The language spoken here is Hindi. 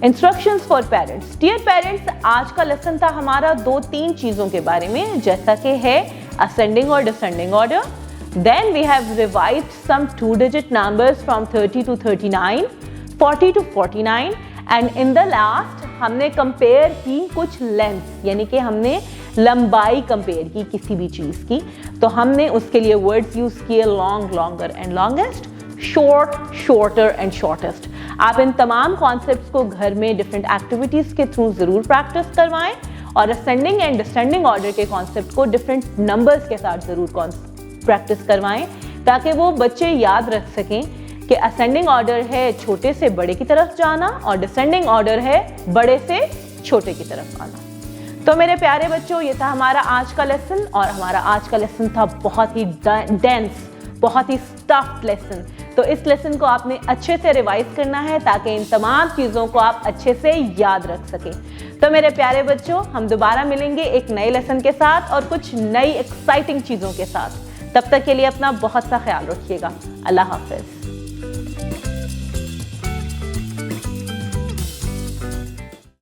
Instructions for parents. Dear parents, आज का लेसन था हमारा 2-3 चीज़ों के बारे में, जैसा कि है असेंडिंग और descending order. Then we have revised some 2-digit numbers from 30 to 39, 40 to 49, and in the last हमने कंपेयर की कुछ लेंथ, यानी कि हमने लंबाई कंपेयर की किसी भी चीज़ की. तो हमने उसके लिए वर्ड्स यूज़ किए long, longer and longest, short, shorter and shortest. आप इन तमाम कॉन्सेप्ट्स को घर में डिफरेंट एक्टिविटीज़ के थ्रू ज़रूर प्रैक्टिस करवाएं और असेंडिंग एंड डिसेंडिंग ऑर्डर के कॉन्सेप्ट को डिफरेंट नंबर्स के साथ ज़रूर प्रैक्टिस करवाएं, ताकि वो बच्चे याद रख सकें कि असेंडिंग ऑर्डर है छोटे से बड़े की तरफ जाना और डिसेंडिंग ऑर्डर है बड़े से छोटे की तरफ आना. तो मेरे प्यारे बच्चों, ये था हमारा आज का लेसन, और हमारा आज का लेसन था बहुत ही डेंस, बहुत ही स्टफ्ड लेसन. तो इस लेसन को आपने अच्छे से रिवाइज करना है ताकि इन तमाम चीज़ों को आप अच्छे से याद रख सकें. तो मेरे प्यारे बच्चों, हम दोबारा मिलेंगे एक नए लेसन के साथ और कुछ नई एक्साइटिंग चीज़ों के साथ. तब तक के लिए अपना बहुत सा ख्याल रखिएगा. अल्लाह हाफ़िज़.